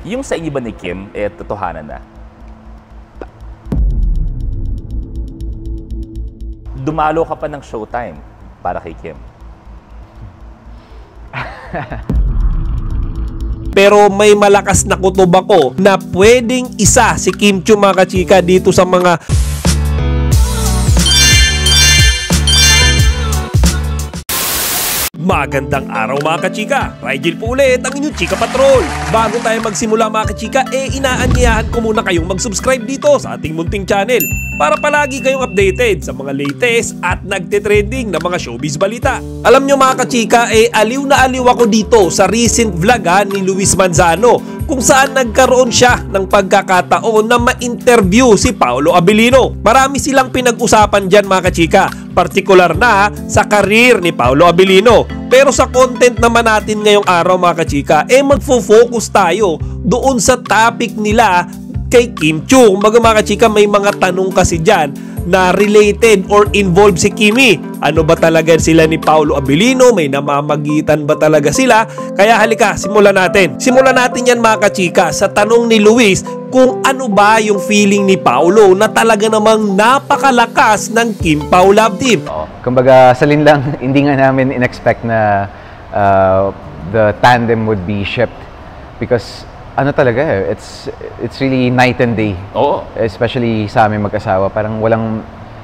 Yung sa inyo ba ni Kim, totohanan na? Dumalo ka pa ng Showtime para kay Kim. Pero may malakas na kutob ako na pwedeng isa si Kim Chiu, mga kachika, dito sa mga magandang araw, mga kachika. Rigel po ulit ang inyong Chika Patrol. Bago tayo magsimula, mga kachika, inaanyayahan ko muna kayong mag-subscribe dito sa ating munting channel para palagi kayong updated sa mga latest at nagtitrending na mga showbiz balita. Alam nyo, mga kachika, aliw na aliw ako dito sa recent vlog ni Luis Manzano, kung saan nagkaroon siya ng pagkakataon na ma-interview si Paolo Abilino. Marami silang pinag-usapan dyan, mga kachika, partikular na sa karir ni Paolo Abilino. Pero sa content naman natin ngayong araw, mga kachika, magfo-focus tayo doon sa topic nila kay Kim Chiu. Mga kachika, may mga tanong kasi dyan na related or involved si Kimi. Ano ba talaga sila ni Paolo Abilino? May namamagitan ba talaga sila? Kaya halika, simulan natin. Simulan natin yan, mga kachika, sa tanong ni Luis kung ano ba yung feeling ni Paolo na talaga namang napakalakas ng Kim Pao Love Team. Kumbaga, salin lang, hindi nga namin in-expect na the tandem would be shipped because ano talaga, it's really night and day. Oo. Especially sa aming mag-asawa, parang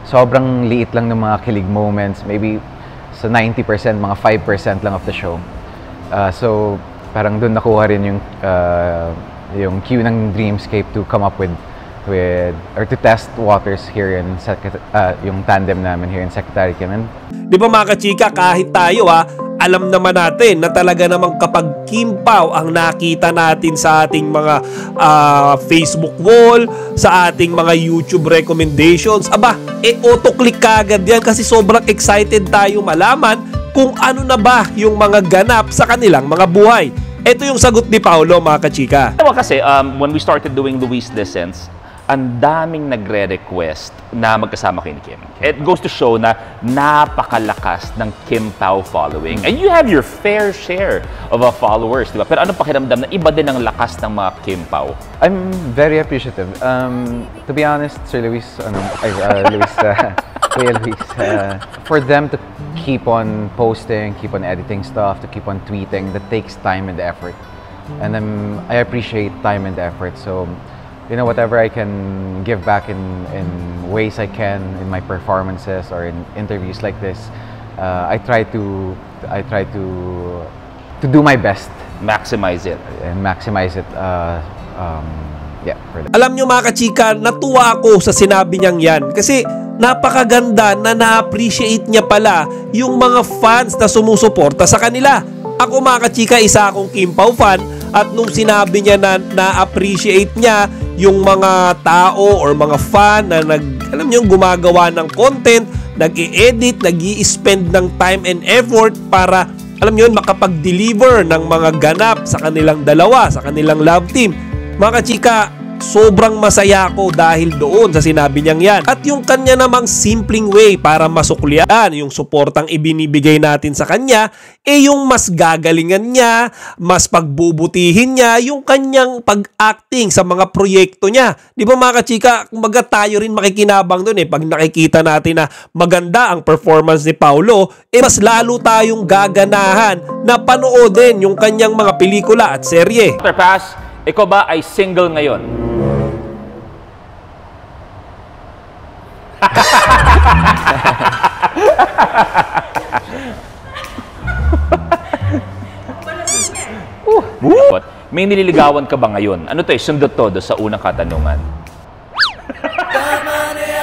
sobrang liit lang ng mga kilig moments, maybe sa 90%, mga 5% lang of the show. So parang doon nakuha rin yung cue ng Dreamscape to come up with or to test waters here in yung tandem namin here in Secretary Kim. Di ba, mga kachika, kahit tayo alam naman natin na talaga namang kapag Kim Pao ang nakita natin sa ating mga Facebook wall, sa ating mga YouTube recommendations, auto-click kagad yan kasi sobrang excited tayo malaman kung ano na ba yung mga ganap sa kanilang mga buhay. Ito yung sagot ni Paolo, mga kachika. Kasi when we started doing Luis Descents, ang daming nagre-request na magkasama kay ni Kim. It goes to show na napakalakas ng Kim Pao following. And you have your fair share of followers, di ba? Pero anong pakiramdam na iba din ang lakas ng mga Kim Pao? I'm very appreciative. To be honest, Sir Luis, Kuya Luis, for them to keep on posting, keep on editing stuff, to keep on tweeting, that takes time and effort. And I appreciate time and effort. So, you know, whatever I can give back in ways I can in my performances or in interviews like this, I try to do my best. Maximize it. And maximize it. Yeah. Alam nyo, mga kachika, natuwa ako sa sinabi niyang yan kasi napakaganda na na-appreciate niya pala yung mga fans na sumusuporta sa kanila. Ako, mga kachika, isa akong Kim Pao fan at nung sinabi niya na na-appreciate niya yung mga tao or mga fan na alam niyo, gumagawa ng content, nag-i-edit, nag-i-spend ng time and effort para, alam niyo, makapag-deliver ng mga ganap sa kanilang dalawa, sa kanilang love team. Mga kachika, sobrang masaya ako dahil doon sa sinabi niyang yan. At yung kanya namang simpleng way para masuklian yung suportang ibinibigay natin sa kanya, yung mas gagalingan niya, mas pagbubutihin niya yung kanyang pag-acting sa mga proyekto niya. Di ba, mga kachika, kumbaga tayo rin makikinabang doon pag nakikita natin na maganda ang performance ni Paolo, mas lalo tayong gaganahan na panoodin yung kanyang mga pelikula at serye. Dr. Paz, ikaw ba ay single ngayon? May nililigawan ka ba ngayon? Ano to, sundot to sa unang katanungan.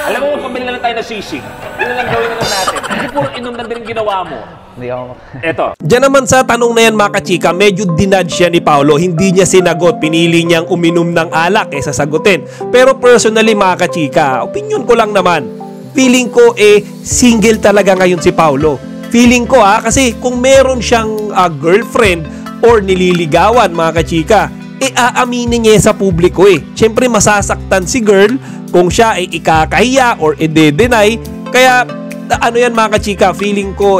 Alam mo, pabili na lang tayo na sisig. Yun lang gawin na lang natin. Kasi puro inom na din ginawa mo. Hindi ako. Eto. Diyan naman sa tanong na yan, mga kachika, medyo dinudge siya ni Paolo. Hindi niya sinagot. Pinili niyang uminom ng alak kaysa sagutin. Pero personally, mga kachika, opinion ko lang naman. Feeling ko single talaga ngayon si Paolo. Feeling ko kasi kung meron siyang girlfriend or nililigawan, mga kachika, aaminin niya sa publiko Siyempre masasaktan si girl kung siya ikakahiya or i-deny. Kaya ano yan, mga kachika, feeling ko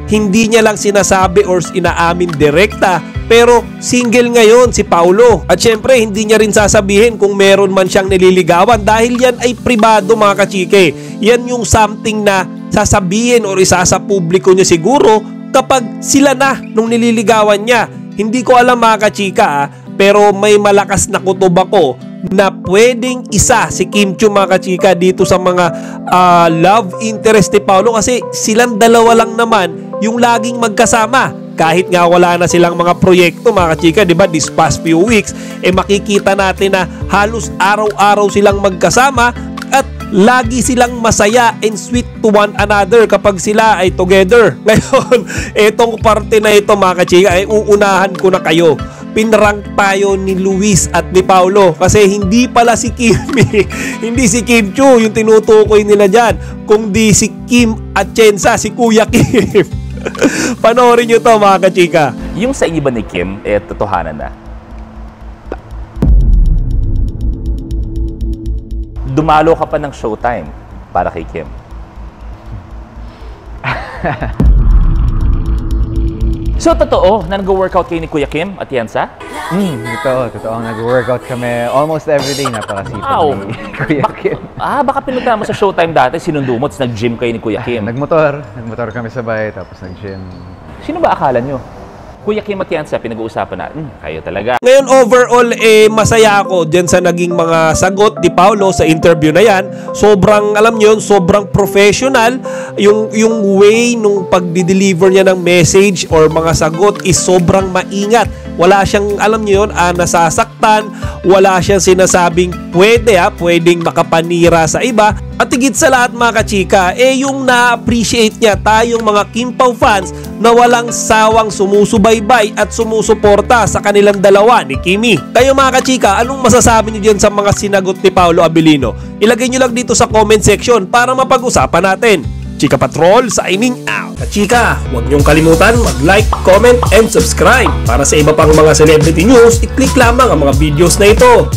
hindi niya lang sinasabi or inaamin direkta pero single ngayon si Paulo. At syempre, hindi niya rin sasabihin kung meron man siyang nililigawan dahil yan ay pribado mga kachike. Yan yung something na sasabihin o isa sa publiko niya siguro kapag sila na nung nililigawan niya. Hindi ko alam mga kachika pero may malakas na kutob ako na pwedeng isa si Kim Chiu mga kachika dito sa mga love interest ni Paulo kasi silang dalawa lang naman yung laging magkasama. Kahit nga wala na silang mga proyekto mga kachika, di ba, this past few weeks, makikita natin na halos araw-araw silang magkasama at lagi silang masaya and sweet to one another kapag sila ay together. Ngayon, etong parte na ito mga kachika, uunahan ko na kayo. Pinrank tayo ni Luis at ni Paulo kasi hindi pala si Kim hindi si Kim Chiu yung tinutukoy nila dyan, kundi si Kim Atienza, si Kuya Kim. Panoorin nyo to mga kachika. Yung sa inyo ba ni Kim, totohanan na? Dumalo ka pa ng showtime para kay Kim. So, totoo na nag-workout kayo ni Kuya Kim Atienza? Totoo. Nag-workout kami almost everyday. Napakasipag ni Kuya Kim. Baka pinunta mo sa showtime dati, sinundo mo, tapos nag-gym kayo ni Kuya Kim. Nagmotor kami sabay, tapos nag-gym. Sino ba akala nyo? Kuya Kim Atienza, pinag-uusapan natin. Kayo talaga. Ngayon overall masaya ako dyan sa naging mga sagot ni Paulo sa interview na yan. Sobrang alam nyo yun, sobrang professional. Yung way nung pagdi-deliver niya ng message or mga sagot is sobrang maingat. Wala siyang alam nyo yun, nasasaktan. Wala siyang sinasabing pwedeng makapanira sa iba. At higit sa lahat mga kachika, yung na-appreciate niya tayong mga Kim Pao fans na walang sawang sumusubaybay at sumusuporta sa kanilang dalawa ni Kimi. Kayo mga kachika, anong masasabi niyo dyan sa mga sinagot ni Paulo Abilino? Ilagay niyo lang dito sa comment section para mapag-usapan natin. Chika Patrol signing out. Kachika, huwag niyong kalimutan mag-like, comment, and subscribe. Para sa iba pang mga celebrity news, i-click lamang ang mga videos na ito.